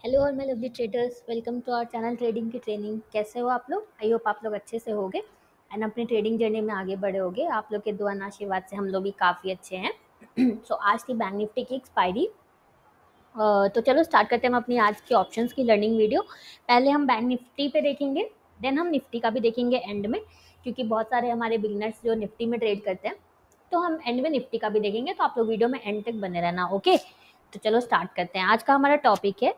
Hello और मैं Lovely Traders, welcome to our channel trading की ट्रेनिंग। कैसे हो आप लोग? आई होप आप लोग अच्छे से होगे एंड अपनी ट्रेडिंग जर्नी में आगे बढ़े होगे। आप लोग के दुआ और आशीर्वाद से हम लोग भी काफ़ी अच्छे हैं। सो आज थी बैंक निफ्टी की एक्सपायरी। तो चलो स्टार्ट करते हैं हम अपनी आज की ऑप्शंस की लर्निंग वीडियो। पहले हम बैंक निफ्टी पे देखेंगे, देन हम निफ्टी का भी देखेंगे एंड में, क्योंकि बहुत सारे हमारे बिगिनर्स जो निफ्टी में ट्रेड करते हैं, तो हम एंड में निफ्टी का भी देखेंगे। तो आप लोग वीडियो में एंड तक बने रहना, ओके। तो चलो स्टार्ट करते हैं। आज का हमारा टॉपिक है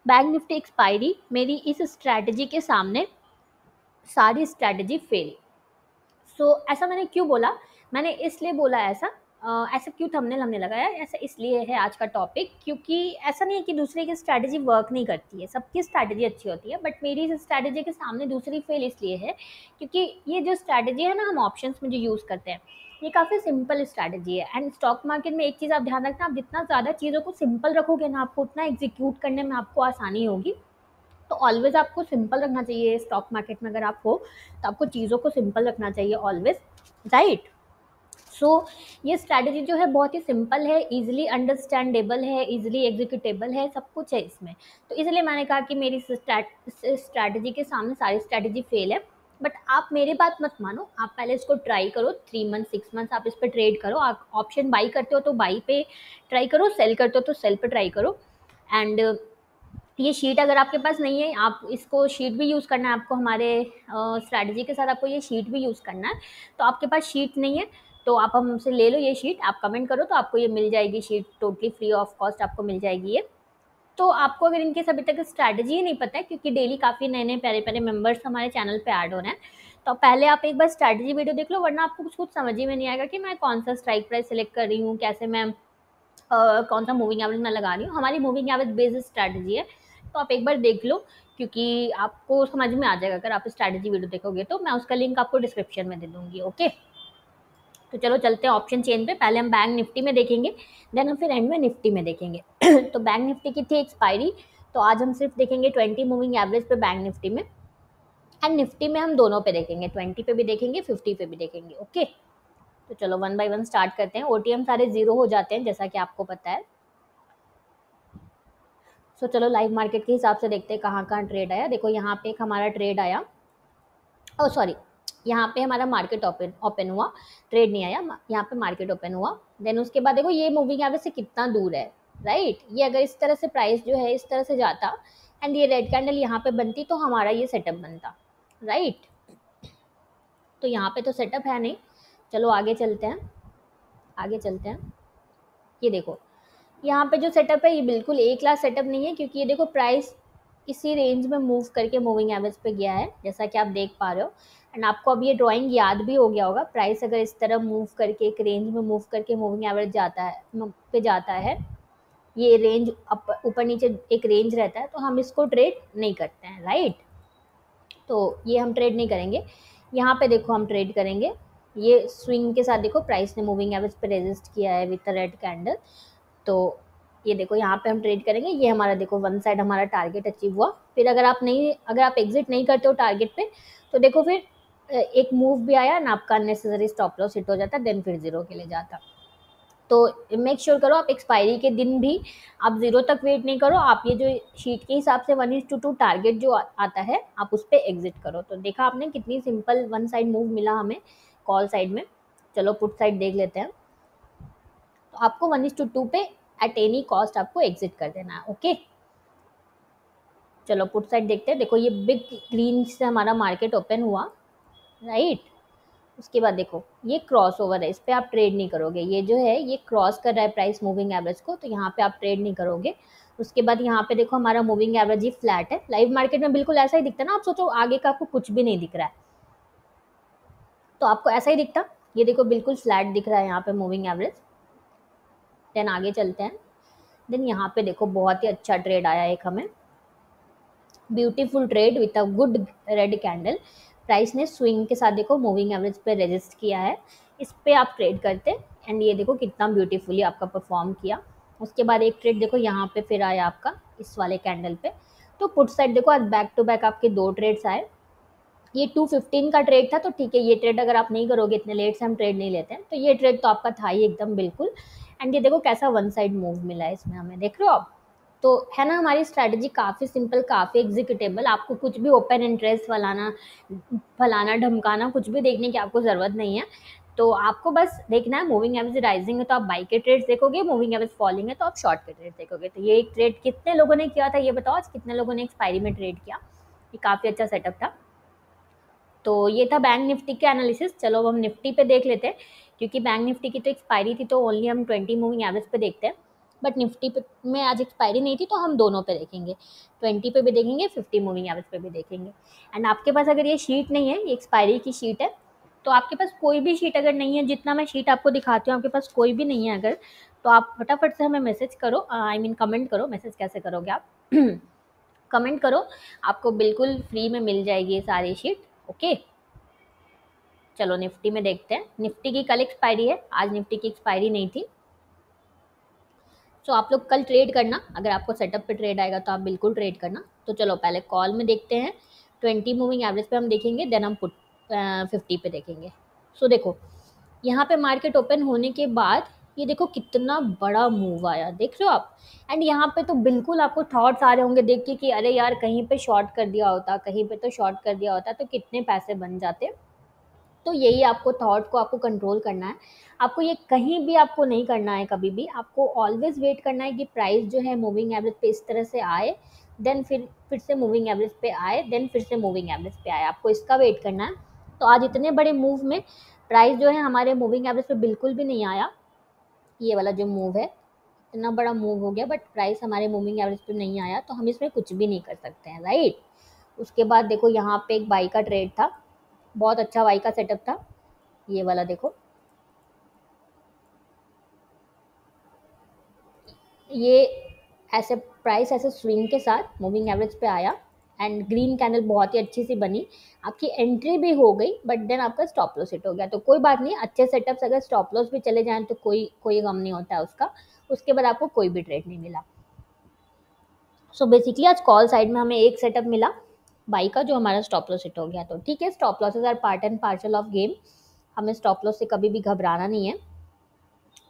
बैंक निफ्टी एक्सपायरी। मेरी इस स्ट्रैटेजी के सामने सारी स्ट्रैटेजी फेल। ऐसा मैंने क्यों बोला? मैंने इसलिए बोला ऐसा क्यों थंबनेल हमने लगाया, ऐसा इसलिए है आज का टॉपिक, क्योंकि ऐसा नहीं है कि दूसरे की स्ट्रैटेजी वर्क नहीं करती है, सबकी स्ट्रैटेजी अच्छी होती है, बट मेरी इस स्ट्रैटेजी के सामने दूसरी फेल इसलिए है क्योंकि ये जो स्ट्रैटेजी है ना, हम ऑप्शंस में जो यूज़ करते हैं, ये काफ़ी सिंपल स्ट्रैटेजी है। एंड स्टॉक मार्केट में एक चीज़ आप ध्यान रखना, आप जितना ज़्यादा चीज़ों को सिंपल रखोगे ना, आपको उतना एग्जीक्यूट करने में आपको आसानी होगी। तो ऑलवेज आपको सिंपल रखना चाहिए। स्टॉक मार्केट में अगर आप हो तो आपको चीज़ों को सिंपल रखना चाहिए ऑलवेज, राइट। ये स्ट्रैटेजी जो है बहुत ही सिंपल है, इजीली अंडरस्टैंडेबल है, इजीली एग्जीक्यूटेबल है, सब कुछ है इसमें। तो इसलिए मैंने कहा कि मेरी स्ट्रैटेजी के सामने सारी स्ट्रैटेजी फेल है। बट आप मेरी बात मत मानो, आप पहले इसको ट्राई करो, 3 मंथ 6 मंथ आप इस पर ट्रेड करो। आप ऑप्शन बाई करते हो तो बाई पे ट्राई करो, सेल करते हो तो सेल पे ट्राई करो। एंड ये शीट अगर आपके पास नहीं है, आप इसको शीट भी यूज़ करना है आपको, हमारे स्ट्रैटेजी के साथ आपको ये शीट भी यूज़ करना है। तो आपके पास शीट नहीं है तो आप हमसे ले लो ये शीट, आप कमेंट करो तो आपको ये मिल जाएगी sheet, totally free of cost आपको मिल जाएगी ये। तो आपको अगर इनके अभी तक स्ट्रैटेजी ही नहीं पता है, क्योंकि डेली काफ़ी नए नए प्यारे प्यारे मेंबर्स हमारे चैनल पे ऐड हो रहे हैं, तो पहले आप एक बार स्ट्रैटेजी वीडियो देख लो, वरना आपको कुछ समझ ही में नहीं आएगा कि मैं कौन सा स्ट्राइक प्राइस सेलेक्ट कर रही हूँ, कैसे मैं कौन सा मूविंग एवरेज मैं लगा रही हूँ। हमारी मूविंग एवरेज बेस्ड स्ट्रैटेजी है, तो आप एक बार देख लो, क्योंकि आपको समझ में आ जाएगा अगर आप स्ट्रैटेजी वीडियो देखोगे तो। मैं उसका लिंक आपको डिस्क्रिप्शन में दे दूंगी, ओके। तो चलो चलते हैं ऑप्शन चेन पे। पहले हम बैंक निफ्टी में देखेंगे, देन हम फिर एंड में निफ्टी में देखेंगे। तो बैंक निफ्टी की थी एक्सपायरी, तो आज हम सिर्फ देखेंगे 20 मूविंग एवरेज पे बैंक निफ्टी में, एंड निफ्टी में हम दोनों पे देखेंगे, 20 पे भी देखेंगे, 50 पे भी देखेंगे, ओके। तो चलो वन बाय वन स्टार्ट करते हैं। ओटीएम सारे जीरो हो जाते हैं जैसा कि आपको पता है। चलो लाइव मार्केट के हिसाब से देखते हैं कहाँ कहाँ ट्रेड आया। देखो यहाँ पे एक हमारा ट्रेड आया, ओ सॉरी, यहाँ पे हमारा मार्केट ओपन हुआ, ट्रेड नहीं आया, यहाँ पे मार्केट ओपन हुआ। देन उसके बाद देखो ये मूविंग एवरेज से कितना दूर है, राइट। ये अगर इस तरह से प्राइस जो है इस तरह से जाता एंड ये रेड कैंडल यहाँ पे बनती तो हमारा ये सेटअप बनता, राइट। तो यहाँ पे तो सेटअप है नहीं। चलो आगे चलते हैं, आगे चलते हैं। ये देखो यहाँ पे जो सेटअप है ये बिल्कुल एक क्लास सेटअप नहीं है, क्योंकि ये देखो प्राइस इसी रेंज में मूव करके मूविंग एवरेज पे गया है, जैसा कि आप देख पा रहे हो। एंड आपको अब ये ड्राइंग याद भी हो गया होगा, प्राइस अगर इस तरह मूव करके एक रेंज में मूव करके मूविंग एवरेज जाता है पे जाता है, ये रेंज ऊपर नीचे एक रेंज रहता है, तो हम इसको ट्रेड नहीं करते हैं, राइट। तो ये हम ट्रेड नहीं करेंगे। यहाँ पे देखो हम ट्रेड करेंगे, ये स्विंग के साथ देखो प्राइस ने मूविंग एवरेज पे रेजिस्ट किया है विथ रेड कैंडल। तो ये देखो यहाँ पे हम ट्रेड करेंगे, ये हमारा देखो वन साइड हमारा टारगेट अचीव हुआ। फिर अगर आप एग्जिट नहीं करते हो टारगेट पे, तो देखो फिर एक मूव भी आया ना, आपका अननेसेसरी स्टॉप लॉस हिट हो जाता, देन फिर जीरो के लिए जाता। तो मेक श्योर करो आप एक्सपायरी के दिन भी आप जीरो तक वेट नहीं करो, आप ये जो शीट के हिसाब से 1:2 टारगेट जो आता है आप उस पर एग्जिट करो। तो देखा आपने कितनी सिंपल वन साइड मूव मिला हमें कॉल साइड में। चलो पुट साइड देख लेते हैं। तो आपको 1:2 पे एट एनी कॉस्ट आपको एग्जिट कर देना है, ओके। चलो पुट साइड देखते हैं। देखो ये बिग ग्रीन से हमारा मार्केट ओपन हुआ, राइट। उसके बाद देखो ये क्रॉस ओवर है, इस पर आप ट्रेड नहीं करोगे, ये जो है ये क्रॉस कर रहा है प्राइस मूविंग एवरेज को, तो यहाँ पे आप ट्रेड नहीं करोगे। उसके बाद यहाँ पे देखो हमारा मूविंग एवरेज ही फ्लैट है। लाइव मार्केट में बिल्कुल ऐसा ही दिखता है ना, आप सोचो आगे का आपको कुछ भी नहीं दिख रहा है, तो आपको ऐसा ही दिखता। ये देखो बिल्कुल फ्लैट दिख रहा है यहाँ पे मूविंग एवरेज। देन आगे चलते हैं। देन यहाँ पे देखो बहुत ही अच्छा ट्रेड आया एक हमें, beautiful trade with a good red candle. Price ने स्विंग के साथ देखो मूविंग एवरेज पे रेजिस्ट किया है, इस पे आप ट्रेड करते एंड ये देखो कितना ब्यूटीफुली आपका परफॉर्म किया। उसके बाद एक ट्रेड देखो यहाँ पे फिर आया आपका इस वाले कैंडल पे। तो पुट साइड देखो आज बैक टू बैक आपके दो ट्रेड्स आए। ये 215 का ट्रेड था, तो ठीक है, ये ट्रेड अगर आप नहीं करोगे, इतने लेट से हम ट्रेड नहीं लेते हैं, तो ये ट्रेड तो आपका था ही एकदम बिल्कुल। एंड ये देखो कैसा वन साइड मूव मिला है इसमें हमें, देख रहे हो आप। तो है ना, हमारी स्ट्रैटेजी काफ़ी सिंपल, काफ़ी एग्जीक्यूटेबल। आपको कुछ भी ओपन इंटरेस्ट फलाना ढमकाना कुछ भी देखने की आपको ज़रूरत नहीं है। तो आपको बस देखना है मूविंग एवरेज राइजिंग है तो आप बाई के ट्रेड्स देखोगे, मूविंग एवरेज फॉलिंग है तो आप शॉर्ट के ट्रेड्स देखोगे। तो ये एक ट्रेड कितने लोगों ने किया था ये बताओ, आज कितने लोगों ने एक्सपायरी में ट्रेड किया। ये काफ़ी अच्छा सेटअप था। तो ये था बैंक निफ्टी के एनालिसिस। चलो अब हम निफ्टी पे देख लेते हैं, क्योंकि बैंक निफ्टी की तो एक्सपायरी थी तो ओनली हम 20 मूविंग एवरेज पे देखते हैं। बट निफ्टी पे में आज एक्सपायरी नहीं थी तो हम दोनों पे देखेंगे, 20 पे भी देखेंगे, 50 मूविंग एवरेज पे भी देखेंगे। एंड आपके पास अगर ये शीट नहीं है, ये एक्सपायरी की शीट है, तो आपके पास कोई भी शीट अगर नहीं है, जितना मैं शीट आपको दिखाती हूँ आपके पास कोई भी नहीं है अगर, तो आप फटाफट से हमें मैसेज करो, आई मीन कमेंट करो। मैसेज कैसे करोगे आप कमेंट करो, आपको बिल्कुल फ्री में मिल जाएगी ये सारी शीट। ओके, चलो निफ्टी में देखते हैं। निफ्टी की कल एक्सपायरी है, आज निफ्टी की एक्सपायरी नहीं थी। तो आप लोग कल ट्रेड करना, अगर आपको सेटअप पे ट्रेड आएगा तो आप बिल्कुल ट्रेड करना। तो चलो पहले कॉल में देखते हैं, 20 मूविंग एवरेज पे हम देखेंगे, देन हम पुट 50 पे देखेंगे। सो देखो यहाँ पे मार्केट ओपन होने के बाद ये देखो कितना बड़ा मूव आया, देख रहे हो आप। एंड यहाँ पे तो बिल्कुल आपको थॉट्स आ रहे होंगे देख के कि अरे यार कहीं पे शॉर्ट कर दिया होता, कहीं पे तो शॉर्ट कर दिया होता तो कितने पैसे बन जाते। तो यही आपको थॉट को आपको कंट्रोल करना है। आपको ये कहीं भी आपको नहीं करना है, कभी भी आपको ऑलवेज वेट करना है कि प्राइस जो है मूविंग एवरेज पे इस तरह से आए, देन फिर से मूविंग एवरेज पे आए, देन फिर से मूविंग एवरेज पे आए, आपको इसका वेट करना है। तो आज इतने बड़े मूव में प्राइस जो है हमारे मूविंग एवरेज पे बिल्कुल भी नहीं आया। ये वाला जो मूव है इतना बड़ा मूव हो गया, बट प्राइस हमारे मूविंग एवरेज पे नहीं आया, तो हम इसमें कुछ भी नहीं कर सकते हैं, राइट। उसके बाद देखो यहाँ पे एक बाई का ट्रेड था, बहुत अच्छा बाई का सेटअप था, ये वाला देखो। ये ऐसे प्राइस ऐसे स्विंग के साथ मूविंग एवरेज पे आया एंड ग्रीन कैंडल बहुत ही अच्छी सी बनी, आपकी एंट्री भी हो गई, बट देन आपका स्टॉप लॉस हिट हो गया। तो कोई बात नहीं, अच्छे सेटअप्स अगर स्टॉप लॉस भी चले जाएं तो कोई गम नहीं होता है उसका। उसके बाद आपको कोई भी ट्रेड नहीं मिला। सो बेसिकली आज कॉल साइड में हमें एक सेटअप मिला बाई का, जो हमारा स्टॉप लॉस हिट हो गया। तो ठीक है, stop losses are part and parcel of game, हमें स्टॉप लॉस से कभी भी घबराना नहीं है।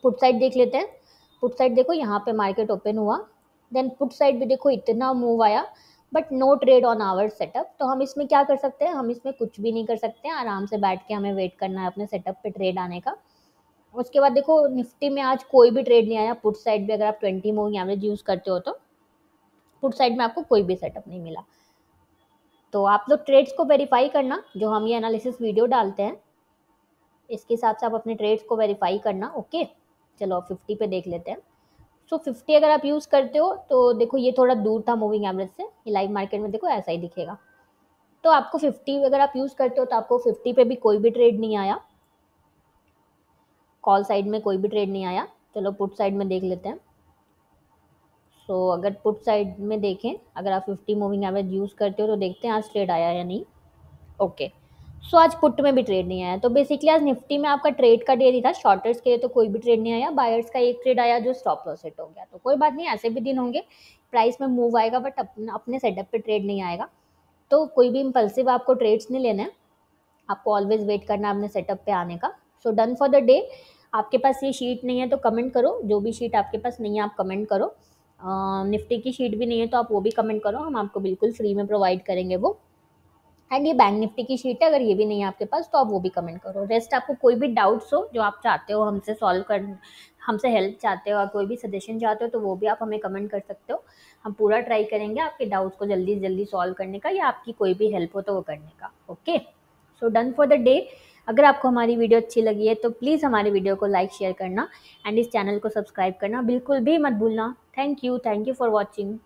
पुट साइड देख लेते हैं। पुट साइड देखो यहाँ पे मार्केट ओपन हुआ, देन पुट साइड भी देखो इतना मूव आया, but no trade on our setup. तो हम इसमें क्या कर सकते हैं, हम इसमें कुछ भी नहीं कर सकते हैं, आराम से बैठ के हमें वेट करना है अपने सेटअप पे ट्रेड आने का। उसके बाद देखो निफ्टी में आज कोई भी ट्रेड नहीं आया, पुट साइड भी अगर आप 20 मूविंग एवरेज यूज करते हो तो पुट साइड में आपको कोई भी सेटअप नहीं मिला। तो आप लोग ट्रेड्स को वेरीफाई करना, जो हम ये एनालिसिस वीडियो डालते हैं इसके हिसाब से आप अपने ट्रेड्स को वेरीफाई करना। ओके, चलो 50 पे देख लेते हैं। सो 50 अगर आप यूज़ करते हो तो देखो ये थोड़ा दूर था मूविंग एवरेज से, ये लाइव मार्केट में देखो ऐसा ही दिखेगा। तो आपको 50 अगर आप यूज़ करते हो तो आपको 50 पे भी कोई भी ट्रेड नहीं आया, कॉल साइड में कोई भी ट्रेड नहीं आया। चलो पुट साइड में देख लेते हैं। सो अगर पुट साइड में देखें, अगर आप 50 मूविंग एवरेज यूज़ करते हो तो देखते हैं आज ट्रेड आया या नहीं। ओके, सो आज पुट में भी ट्रेड नहीं आया। तो बेसिकली आज निफ्टी में आपका ट्रेड का डे नहीं था, शॉर्टर्स के लिए तो कोई भी ट्रेड नहीं आया, बायर्स का एक ट्रेड आया जो स्टॉप लॉस हिट हो गया। तो कोई बात नहीं, ऐसे भी दिन होंगे प्राइस में मूव आएगा, बट अपने सेटअप पे ट्रेड नहीं आएगा। तो कोई भी इम्पल्सिव आपको ट्रेड्स नहीं लेने हैं, आपको ऑलवेज वेट करना है अपने सेटअप पे आने का। So done for the day. आपके पास ये शीट नहीं है तो कमेंट करो, जो भी शीट आपके पास नहीं है आप कमेंट करो। निफ्टी की शीट भी नहीं है तो आप वो भी कमेंट करो, हम आपको बिल्कुल फ्री में प्रोवाइड करेंगे वो। एंड ये बैंक निफ्टी की शीट है, अगर ये भी नहीं है आपके पास तो आप वो भी कमेंट करो। रेस्ट आपको कोई भी डाउट्स हो जो आप चाहते हो हमसे सॉल्व कर, हमसे हेल्प चाहते हो और कोई भी सजेशन चाहते हो तो वो भी आप हमें कमेंट कर सकते हो। हम पूरा ट्राई करेंगे आपके डाउट्स को जल्दी से जल्दी सॉल्व करने का, या आपकी कोई भी हेल्प हो तो वो करने का। Okay, so done for the day. अगर आपको हमारी वीडियो अच्छी लगी है तो प्लीज़ हमारी वीडियो को लाइक शेयर करना एंड इस चैनल को सब्सक्राइब करना बिल्कुल भी मत भूलना। Thank you for watching.